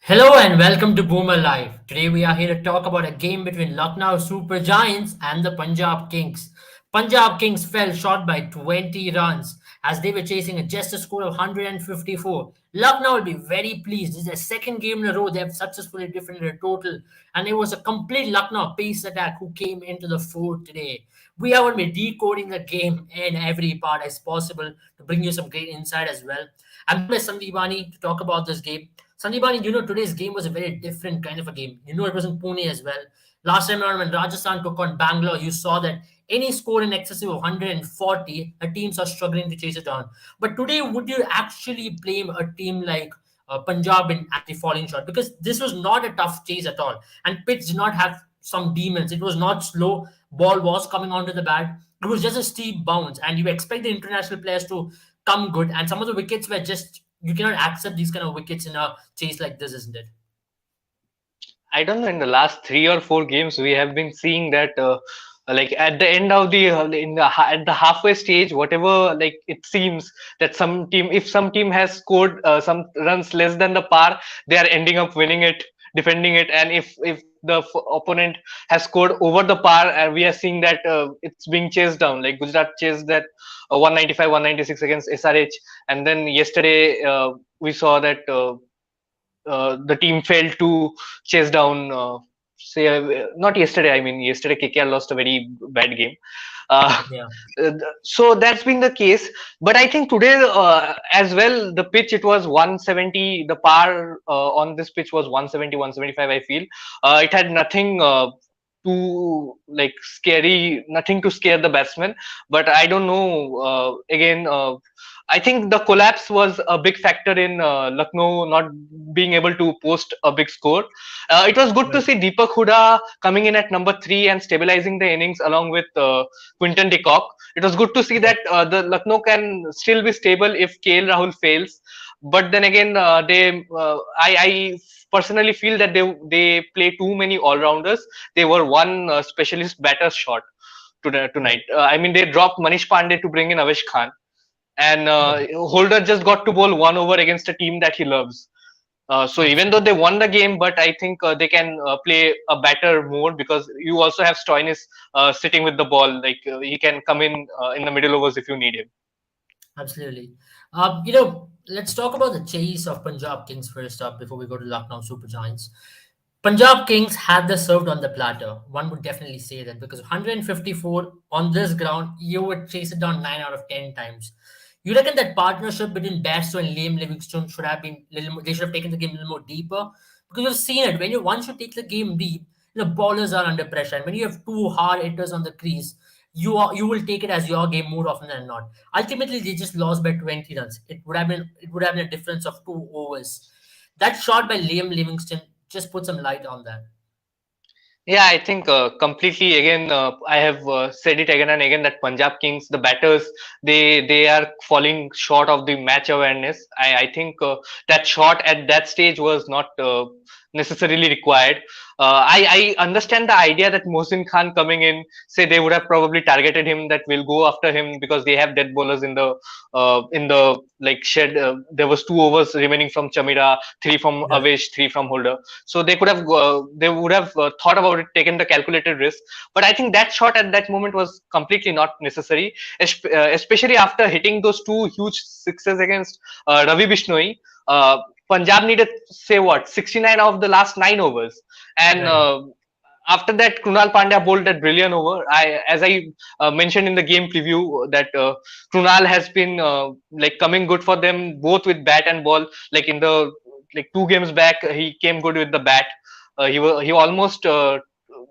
Hello and welcome to Boomer Live. Today we are here to talk about a game between Lucknow Super Giants and the Punjab Kings. Punjab Kings fell short by 20 runs as they were chasing just a score of 154. Lucknow will be very pleased. This is their second game in a row they have successfully defended a total, and it was a complete Lucknow pace attack who came into the fore today. We are going to be decoding the game in every part as possible to bring you some great insight as well. I'm with Sandipani to talk about this game. Sandipani, today's game was a very different kind of a game. It was in Pune as well. Last time around when Rajasthan took on Bangalore, you saw that any score in excess of 140, the teams are struggling to chase it down. But today, would you actually blame a team like Punjab in actually falling short? Because this was not a tough chase at all. And pitch did not have some demons. It was not slow. Ball was coming onto the bat. It was just a steep bounce. And you expect the international players to come good. And some of the wickets were just you cannot accept these kind of wickets in a chase like this, isn't it? I don't know. In the last 3 or 4 games, we have been seeing that, like at the end of the at the halfway stage, whatever like it seems that if some team has scored some runs less than the par, they are ending up winning it, defending it, and if the opponent has scored over the par, and we are seeing that it's being chased down. Like Gujarat chased that 195, 196 against SRH, and then yesterday we saw that. The team failed to chase down. Not yesterday. I mean, yesterday KKR lost a very bad game. Uh, Yeah. so that's been the case. But I think today as well, the pitch it was 170. The par on this pitch was 170, 175. I feel it had nothing. Too like scary, nothing to scare the batsman. But I don't know. Again, I think the collapse was a big factor in Lucknow not being able to post a big score. It was good to Right. see Deepak Huda coming in at number 3 and stabilizing the innings along with Quinton de Kock. It was good to see Yeah. that the Lucknow can still be stable if KL Rahul fails. But then again, I personally feel that they play too many all rounders. They were one specialist batter short Right. tonight. I mean, they dropped Manish Pandey to bring in Avesh Khan, and Yeah. Holder just got to bowl one over against a team that he loves. So even though Absolutely. they won the game, but I think they can play a better mode because you also have Stoinis sitting with the ball. Like he can come in the middle overs if you need him. Absolutely. Let's talk about the chase of Punjab Kings first up before we go to Lucknow Super Giants. Punjab Kings had this served on the platter. One would definitely say that because 154 on this ground, you would chase it down 9 out of 10 times. You reckon that partnership between Bairstow and Liam Livingstone should have been little more, they should have taken the game a little more deeper? Because you've seen it when you once you take the game deep, ballers are under pressure. And when you have two hard hitters on the crease, you will take it as your game more often than not. Ultimately, they just lost by 20 runs. It would have been a difference of 2 overs. That shot by Liam Livingston just put some light on that. Yeah, I think completely. Again, I have said it again and again that Punjab Kings, the batters, they are falling short of the match awareness. I think that shot at that stage was not necessarily required. I understand the idea that Mohsin Khan coming in, say they would have probably targeted him, that will go after him because they have dead bowlers in the like shed. There was 2 overs remaining from Chamira, 3 from Right. Avesh, 3 from Holder. So they would have thought about it, taken the calculated risk. But I think that shot at that moment was completely not necessary, especially after hitting those 2 huge 6s against Ravi Bishnoi. Punjab needed, say what, 69 of the last 9 overs, and Right. after that, Krunal Pandya bowled that brilliant over. As I mentioned in the game preview, that Krunal has been like coming good for them both with bat and ball. Like in the like 2 games back, he came good with the bat. He almost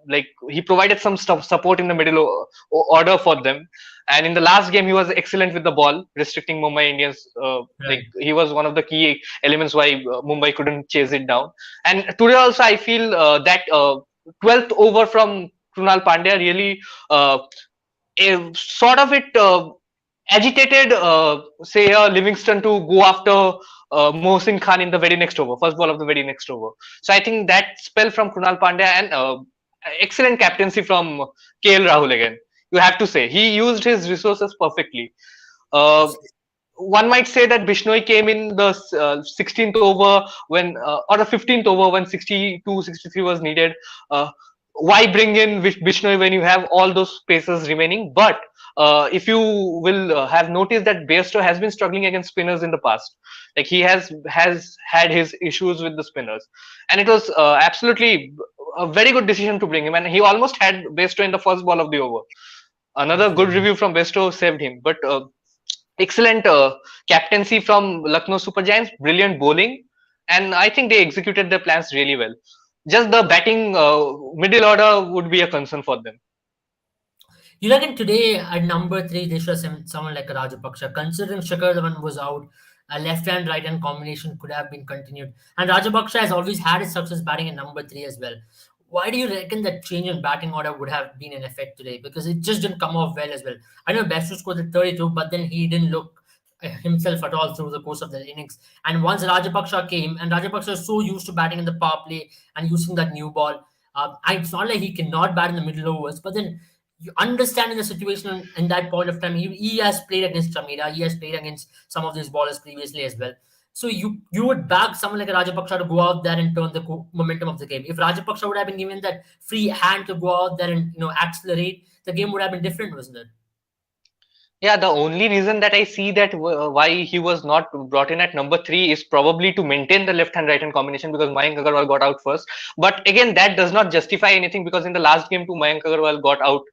like he provided some stuff support in the middle order for them. And in the last game, he was excellent with the ball, restricting Mumbai Indians. Like Right. he was one of the key elements why Mumbai couldn't chase it down. And today also, I feel that 12th over from Krunal Pandya really sort of it agitated, say, Livingston to go after Mohsin Khan in the very next over, first ball of the very next over. So I think that spell from Krunal Pandya and excellent captaincy from KL Rahul again. You have to say he used his resources perfectly. Uh, Absolutely. one might say that Bishnoi came in the 16th over when, or the 15th over when 62, 63 was needed. Uh, why bring in Bishnoi when you have all those spaces remaining? But if you will have noticed that Bairstow has been struggling against spinners in the past. Like he has had his issues with the spinners, and it was absolutely a very good decision to bring him. And he almost had Bairstow in the first ball of the over. Another good Absolutely. review from Bairstow saved him, but. Excellent captaincy from Lucknow Super Giants, brilliant bowling, and I think they executed their plans really well. Just the batting middle order would be a concern for them. You reckon today at number three they should have someone like a Rajapaksa, considering Shikhar Dhawan was out, a left hand right hand combination could have been continued, and Rajapaksa has always had his success batting at number three as well. Why do you reckon that change in batting order would have been in effect today? Because it just didn't come off well as well. I know Bastu scored the 32, but then he didn't look himself at all through the course of the innings. And once Rajapaksa came, and Rajapaksa is so used to batting in the power play and using that new ball, it's not like he cannot bat in the middle overs, but then you understand in the situation in that point of time, he has played against Chamira, he has played against some of these ballers previously as well. So you would back someone like a Rajapaksa to go out there and turn the momentum of the game. If Rajapaksa would have been given that free hand to go out there and accelerate, the game would have been different, wasn't it? Yeah, the only reason that I see that why he was not brought in at number three is probably to maintain the left hand right hand combination because Mayank Agarwal got out first. But again, that does not justify anything because in the last game too, Mayank Agarwal got out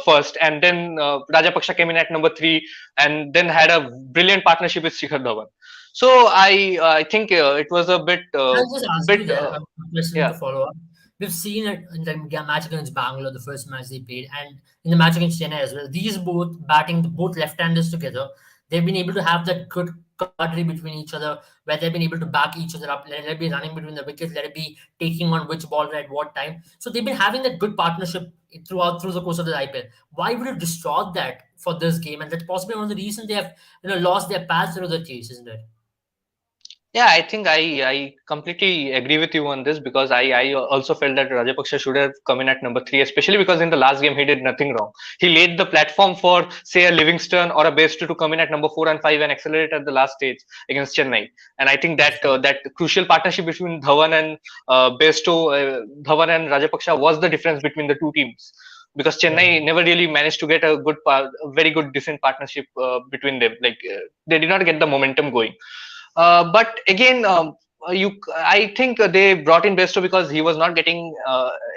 first, and then Rajapaksha came in at number three, and then had a brilliant partnership with Shikhar Dhawan. So I think it was a I'll just ask you bit there a question to yeah. follow up. We've seen it in the match against Bangalore, the first match they played, and in the match against Chennai as well. These both batting, both left-handers together, they've been able to have that good camaraderie between each other, where they've been able to back each other up. Let it be running between the wickets, let it be taking on which ball at what time. So they've been having that good partnership through the course of the IPL. Why would you distort that for this game? And that's possibly one of the reasons they have lost their path through the chase, isn't it? Yeah, I think I completely agree with you on this because I also felt that Rajapaksa should have come in at number three, especially because in the last game he did nothing wrong. He laid the platform for, say, a Livingston or a Bairstow to come in at number 4 and 5 and accelerate at the last stage against Chennai. And I think that that crucial partnership between Dhawan and Bairstow, Dhawan and Rajapaksa was the difference between the two teams. Because Right. Chennai never really managed to get a very good, decent partnership between them. Like they did not get the momentum going. But again, I think they brought in Besto because he was not getting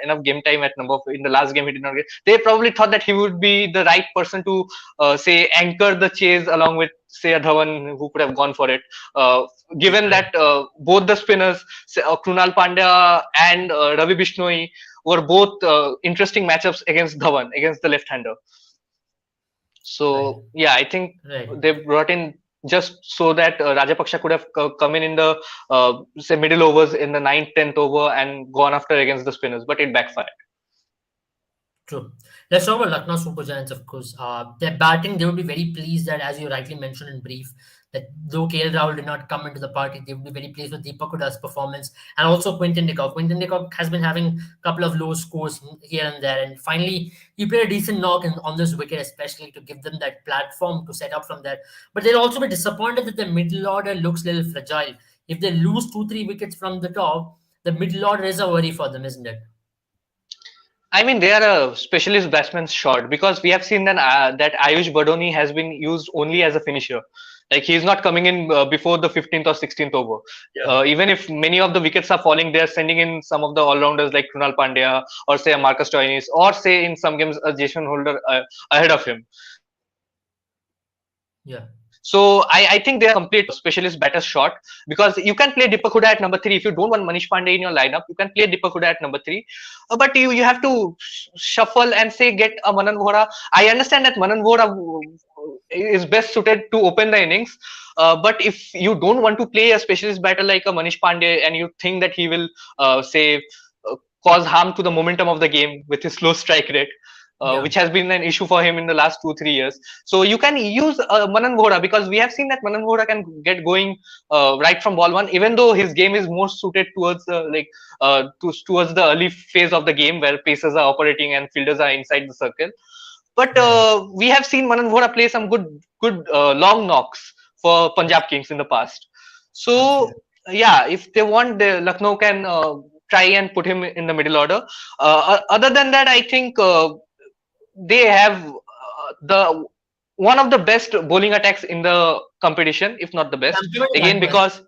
enough game time at number. In the last game, he did not get. They probably thought that he would be the right person to say anchor the chase along with say a Dhawan who could have gone for it. Given Right. that both the spinners, Krunal Pandya and Ravi Bishnoi, were both interesting matchups against Dhawan, against the left-hander. Right. So yeah, I think Right. they brought in just so that Rajapaksha could have come in the say middle overs in the ninth, 10th over and gone after against the spinners, but it backfired. True. Let's talk about Lucknow Super Giants, of course. Their batting, they would be very pleased that, as you rightly mentioned in brief, that though KL Rahul did not come into the party, they would be very pleased with Deepak Huda's performance and also Quinton de Kock. Quinton de Kock has been having a couple of low scores here and there, and finally he played a decent knock on this wicket, especially to give them that platform to set up from there. But they'll also be disappointed that the middle order looks a little fragile. If they lose 2, 3 wickets from the top, the middle order is a worry for them, isn't it? I mean, they are a specialist batsman short because we have seen that Ayush Badoni has been used only as a finisher. Like he's not coming in before the 15th or 16th over. Yeah. Even if many of the wickets are falling, they are sending in some of the all-rounders like Krunal Pandya or say a Marcus Stoinis or say in some games a Jason Holder ahead of him. Yeah. So I think they are complete specialist batters short because you can play Deepak Huda at number three. If you don't want Manish Pandey in your lineup, you can play Deepak Huda at number three. But you have to shuffle and say get a Manan Vohra. I understand that Manan Vohra is best suited to open the innings. But if you don't want to play a specialist batter like a Manish Pandey and you think that he will say uh, cause harm to the momentum of the game with his slow strike rate, Yeah. which has been an issue for him in the last 2 3 years. So you can use Manan Vohra because we have seen that Manan Vohra can get going right from ball one, even though his game is more suited towards towards the early phase of the game where pacers are operating and fielders are inside the circle. But Right. we have seen Manan Vohra play some good long knocks for Punjab Kings in the past. So Absolutely. yeah, if they want, Lucknow can try and put him in the middle order. Other than that, I think they have the one of the best bowling attacks in the competition, if not the Yeah, best. I'm coming to Again, that question. because I'm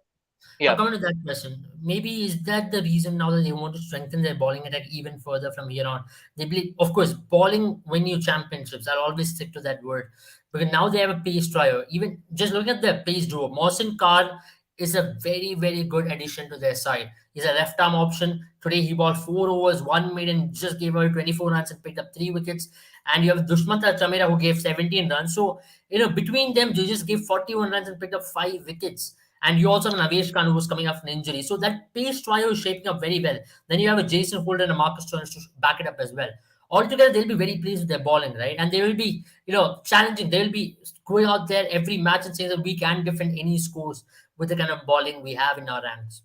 yeah, coming to that question. Maybe is that the reason now that they want to strengthen their bowling attack even further from here on? They believe, of course, bowling win you championships. I'll always stick to that word. Because now they have a pace trio. Even just looking at their pace duo, Mohsin Khan is a very, very good addition to their side. He's a left arm option. Today he bowled 4 overs, one made, and just gave away 24 runs and picked up 3 wickets. And you have Dushmanta Chamera who gave 17 runs. So, between them, they just gave 41 runs and picked up 5 wickets. And you also have an Avesh Khan who was coming off an injury. So that pace trio is shaping up very well. Then you have a Jason Holder and a Marcus Jones to back it up as well. Altogether, they'll be very pleased with their bowling, right? And they will be, challenging. They will be going out there every match and saying that we can defend any scores with the kind of bowling we have in our ranks.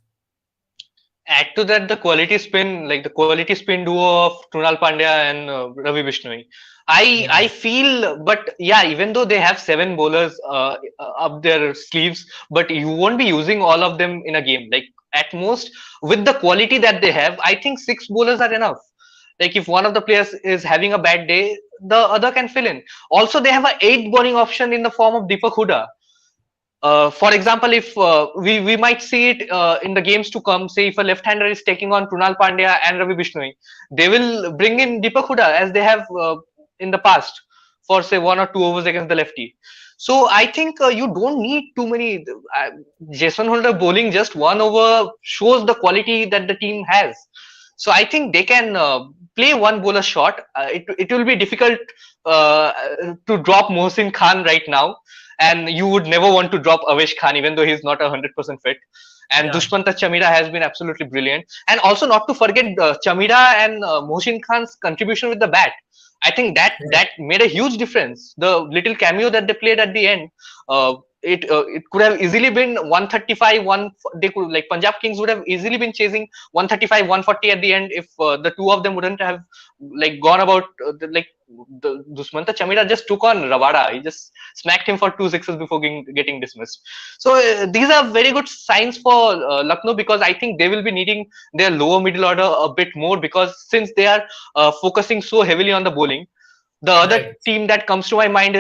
add to that the quality spin, like the quality spin duo of Krunal Pandya and Ravi Bishnoi. Yeah, I feel, but yeah, even though they have seven bowlers up their sleeves, but you won't be using all of them in a game. Like at most, with the quality that they have, I think six bowlers are enough. Like if one of the players is having a bad day, the other can fill in. Also, they have a eighth bowling option in the form of Deepak Huda. For example, if we might see it in the games to come, say if a left-hander is taking on Krunal Pandya and Ravi Bishnoi, they will bring in Deepak Huda as they have in the past for say 1 or 2 overs against the lefty. So I think you don't need too many. Jason Holder bowling just 1 over shows the quality that the team has. So I think they can play one bowler shot. It will be difficult uh, to drop Mohsin Khan right now, and you would never want to drop Avesh Khan, even though he's not 100% fit. And yeah, Dushmanta Chamira has been absolutely brilliant. And also, not to forget Chamira and Mohsin Khan's contribution with the bat. I think that right, made a huge difference. The little cameo that they played at the end, it could have easily been 135. They could, like Punjab Kings would have easily been chasing 135, 140 at the end if the two of them wouldn't have like gone about the Dusmanta Chamira just took on Ravada. He just smacked him for 2 sixes before getting dismissed. So these are very good signs for Lucknow, because I think they will be needing their lower middle order a bit more, because since they are focusing so heavily on the bowling. The other right. team that comes to my mind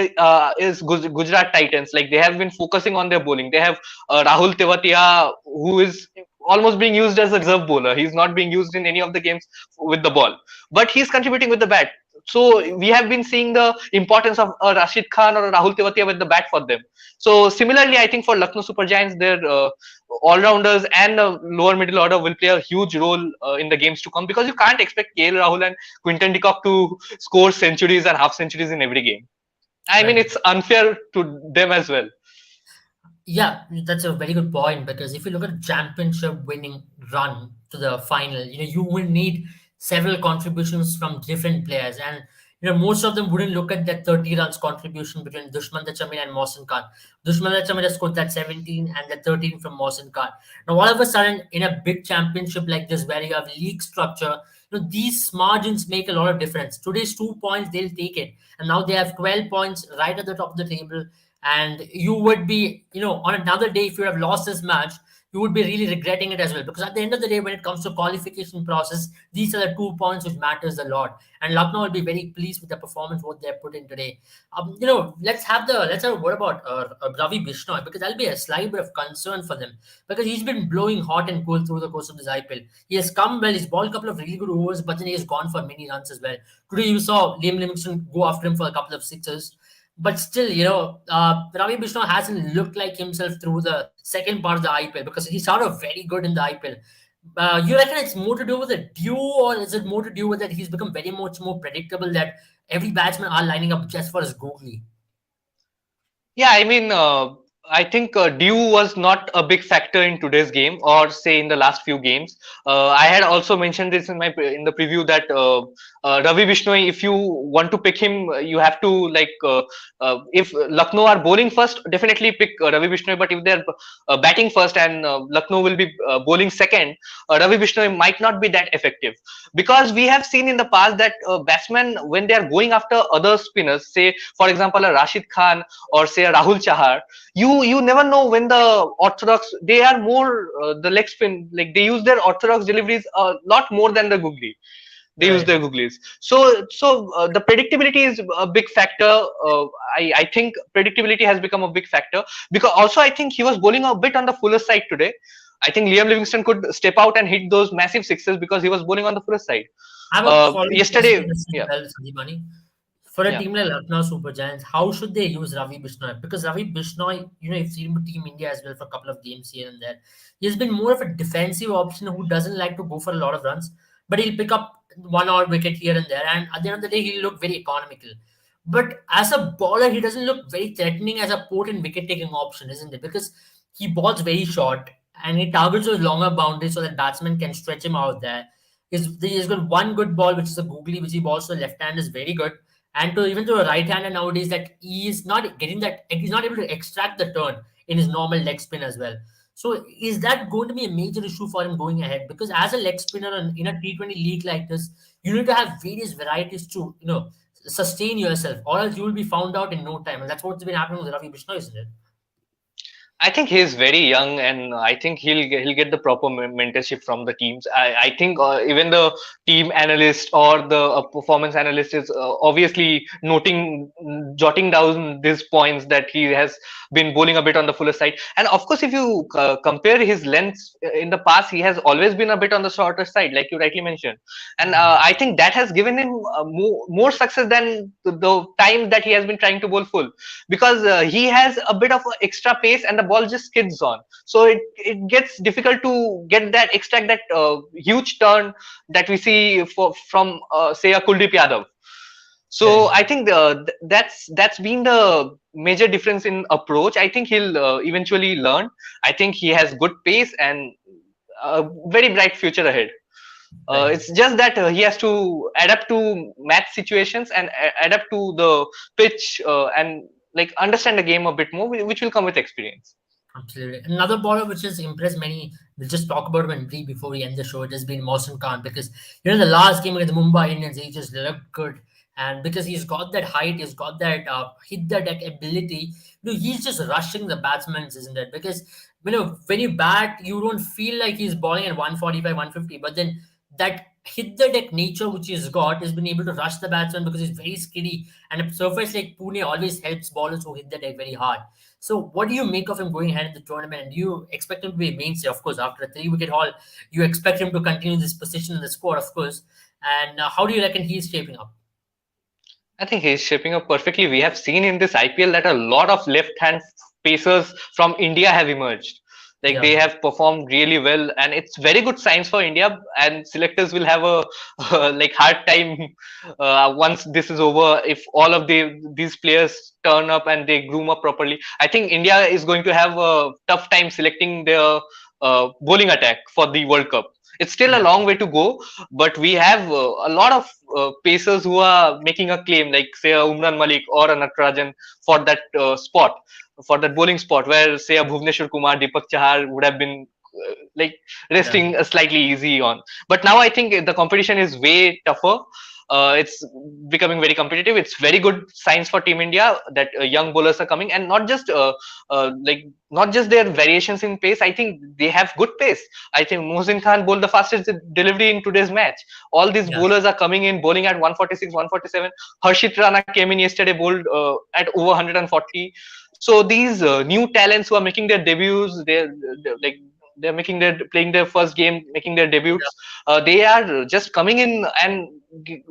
is Gujarat Titans. Like they have been focusing on their bowling. They have Rahul Tewatia, who is almost being used as a reserve bowler. He's not being used in any of the games with the ball, but he's contributing with the bat. So we have been seeing the importance of a Rashid Khan or a Rahul Tewatia with the bat for them. So similarly, I think for Lucknow Super Giants, their all-rounders and the lower middle order will play a huge role in the games to come, because you can't expect KL Rahul and Quinton de Kock to score centuries and half centuries in every game. I mean, Right. it's unfair to them as well. Yeah, that's a very good point because if you look at championship winning run to the final, you will need several contributions from different players, and most of them wouldn't look at that 30 runs contribution between Dushman Chamira and Mohsin Khan. Dushman Chamira scored that 17 and the 13 from Mohsin Khan. Now, all of a sudden, in a big championship like this, where you have league structure, these margins make a lot of difference. Today's 2 points, they'll take it, and now they have 12 points right at the top of the table, and you would be, on another day, if you have lost this match, you would be really regretting it as well, because at the end of the day, when it comes to qualification process, these are the 2 points which matters a lot, and Lucknow will be very pleased with the performance what they have put in today. Let's have a word about Ravi Bishnoi, because that'll be a slight bit of concern for them, because he's been blowing hot and cool through the course of this IPL. He has come well, he's bowled a couple of really good overs, but then he has gone for many runs as well. Today you saw Liam Livingston go after him for a couple of sixes, but still, Ravi Bishnoi hasn't looked like himself through the second part of the IPL, because he started very good in the IPL. You reckon it's more to do with the due, or is it more to do with that he's become very much more predictable, that every batsman are lining up just for his googly? Yeah, I mean, I think Dew was not a big factor in today's game, or say in the last few games. I had also mentioned this in the preview that Ravi Bishnoi, if you want to pick him, you have to if Lucknow are bowling first, definitely pick Ravi Bishnoi. But if they're batting first and Lucknow will be bowling second, Ravi Bishnoi might not be that effective, because we have seen in the past that batsmen, when they are going after other spinners, say for example a Rashid Khan or say a Rahul Chahar, you you never know when the orthodox, they are more the leg spin, like they use their orthodox deliveries a lot more than the googly. They use Right. their googlies. So the predictability is a big factor. I think predictability has become a big factor, because also I think he was bowling a bit on the fuller side today. I think Liam Livingston could step out and hit those massive sixes because he was bowling on the fuller side. I have a follow-up question Yesterday, on this as yeah, well, Sandipani. For a yeah. team like Lucknow Super Giants, how should they use Ravi Bishnoi? Because Ravi Bishnoi, you've seen him with Team India as well for a couple of games here and there. He has been more of a defensive option who doesn't like to go for a lot of runs, but he'll pick up one odd wicket here and there. And at the end of the day, he'll look very economical. But as a bowler, he doesn't look very threatening as a potent wicket-taking option, isn't it? Because he bowls very short and he targets those longer boundaries so that batsmen can stretch him out there. He's got one good ball, which is a googly, which he balls to the left hand, is very good. And to even to a right hander nowadays, that he's not getting that, he's not able to extract the turn in his normal leg spin as well. So is that going to be a major issue for him going ahead? Because as a leg spinner in a T20 league like this, you need to have various varieties to sustain yourself, or else you will be found out in no time. And that's what's been happening with Ravi Bishnoi, isn't it? I think he's very young, and I think he'll get the proper mentorship from the teams. I think even the team analyst or the performance analyst is obviously jotting down these points that he has been bowling a bit on the fuller side. And of course, if you compare his lengths in the past, he has always been a bit on the shorter side, like you rightly mentioned. And I think that has given him more success than the time that he has been trying to bowl full, because he has a bit of extra pace and the ball just skids on, so it gets difficult to get that, extract that huge turn that we see from say a Kuldeep Yadav. So Right. I think that's been the major difference in approach. I think he'll eventually learn. I think he has good pace and a very bright future ahead. Right. It's just that he has to adapt to match situations and adapt to the pitch, and like understand the game a bit more, which will come with experience. Absolutely. Another bowler which has impressed many, we'll just talk about him in brief before we end the show. It has been Mohsin Khan, because the last game against the Mumbai Indians, he just looked good. And because he's got that height, he's got that hit the deck ability, he's just rushing the batsmen, isn't it? Because when you bat, you don't feel like he's bowling at 145, 150, but then that hit the deck nature which he's got has been able to rush the batsman because he's very skiddy. And a surface like Pune always helps bowlers who hit the deck very hard. So, what do you make of him going ahead in the tournament? And do you expect him to be a mainstay? Of course, after a three-wicket haul, you expect him to continue this position in the squad, of course. And how do you reckon he's shaping up? I think he's shaping up perfectly. We have seen in this IPL that a lot of left-hand pacers from India have emerged. Like Yeah, they have performed really well, and it's very good signs for India. And selectors will have a like hard time once this is over. If all of these players turn up and they groom up properly, I think India is going to have a tough time selecting their bowling attack for the World Cup. It's still a yeah, long way to go, but we have a lot of pacers who are making a claim, like say a Umran Malik or a Natarajan for that spot, for that bowling spot, where say a Bhuvneshwar Kumar, Deepak Chahar would have been like yeah, resting slightly easy on. But now I think the competition is way tougher. It's becoming very competitive. It's very good signs for Team India that young bowlers are coming, and not just their variations in pace. I think they have good pace. I think Mohsin Khan bowled the fastest delivery in today's match. All these yeah, bowlers are coming in bowling at 146, 147. Harshit Rana came in yesterday, bowled at over 140. So these new talents who are making their debuts, they're like they're making their playing their first game, making their debuts. They are just coming in and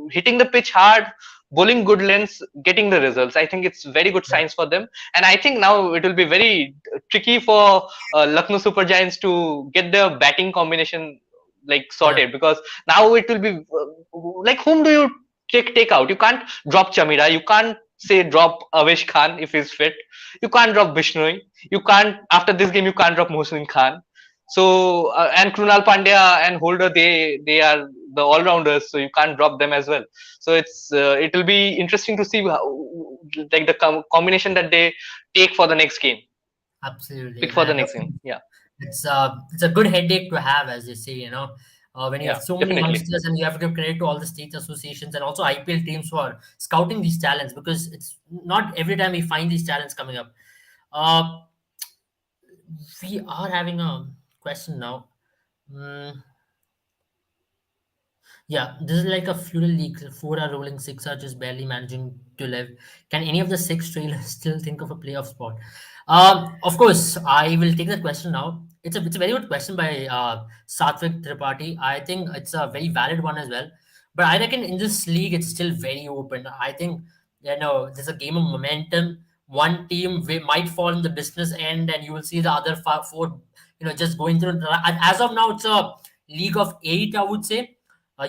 hitting the pitch hard, bowling good lengths, getting the results. I think it's very good yeah, signs for them, and I think now it will be very tricky for Lucknow Super Giants to get their batting combination like yeah, sorted, because now it will be like, whom do you take out? You can't drop Chamira, you can't say drop Avesh Khan if he's fit, you can't drop Bishnoi, you can't, after this game you can't drop Mohsin Khan. So and Krunal Pandya and Holder, they are the all rounders, so you can't drop them as well. So it will be interesting to see how, like the combination that they take for the next game, absolutely. pick for the And next game. Yeah, it's a good headache to have, as they say, when you have yeah, so many definitely. youngsters and you have to give credit to all the state associations and also IPL teams who are scouting these talents, because it's not every time we find these talents coming up. Uh, We are having a question now. Mm, Yeah, this is like a feudal league. Four are rolling, six are just barely managing to live. Can any of the six trailers still think of a playoff spot? Of course, I will take that question now. It's a very good question by Satvik Tripathi. I think it's a very valid one as well. But I reckon in this league, it's still very open. I think there's a game of momentum. One team might fall in the business end, and you will see the other four, just going through. As of now, it's a league of eight, I would say.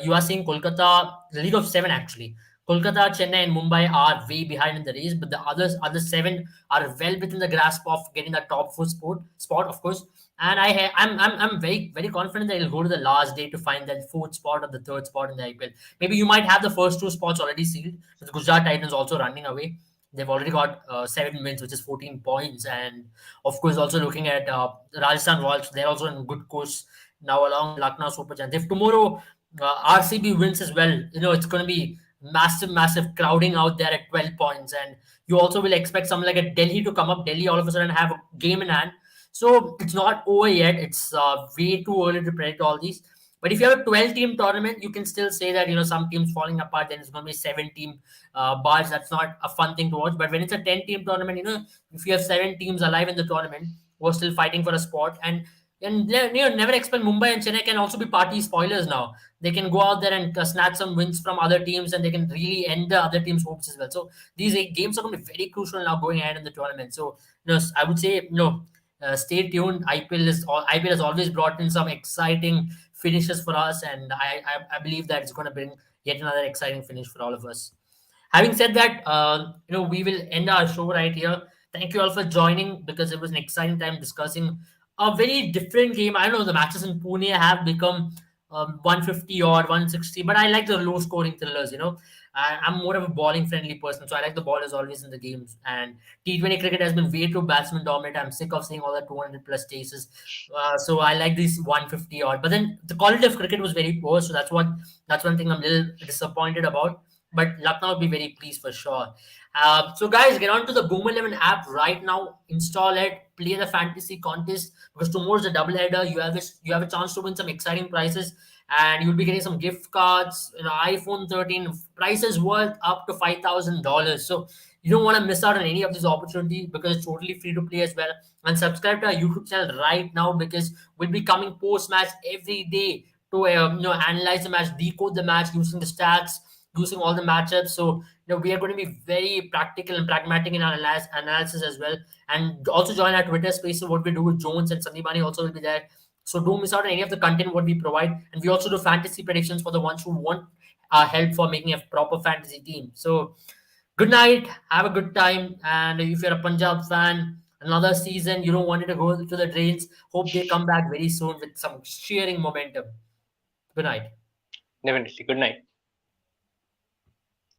You are seeing Kolkata, the League of Seven actually. Kolkata, Chennai, and Mumbai are way behind in the race, but the other seven are well within the grasp of getting the top four spot, of course. And I'm very confident that he'll go to the last day to find that fourth spot or the third spot in the IPL. Maybe you might have the first two spots already sealed. With Gujarat Titans also running away. They've already got 7 wins, which is 14 points. And of course, also looking at Rajasthan Royals, they're also in good course now along with Lucknow Super Giants. If tomorrow RCB wins as well, it's going to be massive crowding out there at 12 points. And you also will expect something like a Delhi to come up. Delhi all of a sudden have a game in hand. So it's not over yet. It's way too early to predict all these. But if you have a 12-team tournament, you can still say that, some teams falling apart, then it's going to be 7-team bars. That's not a fun thing to watch. But when it's a 10-team tournament, if you have 7 teams alive in the tournament who are still fighting for a spot, and never expect Mumbai and Chennai can also be party spoilers now. They can go out there and snatch some wins from other teams, and they can really end the other team's hopes as well. So these games are going to be very crucial now going ahead in the tournament. So I would say stay tuned. IPL has always brought in some exciting finishes for us, and I believe that it's going to bring yet another exciting finish for all of us. Having said that, we will end our show right here. Thank you all for joining because it was an exciting time discussing a very different game. I know the matches in Pune have become 150 or 160, but I like the low scoring thrillers. I'm more of a bowling friendly person, so I like the ball as always in the games. And T20 cricket has been way too batsman dominant. I'm sick of seeing all the 200 plus chases. So I like these 150 odd. But then the quality of cricket was very poor, so that's one thing I'm a little disappointed about. But Lucknow will be very pleased for sure. So guys, get on to the Boom 11 app right now. Install it. Play the fantasy contest because tomorrow's a double header. You have a chance to win some exciting prizes, and you'll be getting some gift cards. iPhone 13 prices worth up to $5,000. So you don't want to miss out on any of these opportunities because it's totally free to play as well. And subscribe to our YouTube channel right now because we'll be coming post match every day to analyze the match, decode the match using the stats, using all the matchups. So we are going to be very practical and pragmatic in our analysis as well. And also join our Twitter spaces. What we do with Jones and Sandipani also will be there. So don't miss out on any of the content what we provide. And we also do fantasy predictions for the ones who want our help for making a proper fantasy team. So good night. Have a good time. And if you're a Punjab fan, another season, you don't want it to go to the drains. Hope they come back very soon with some cheering momentum. Good night. Definitely. Good night.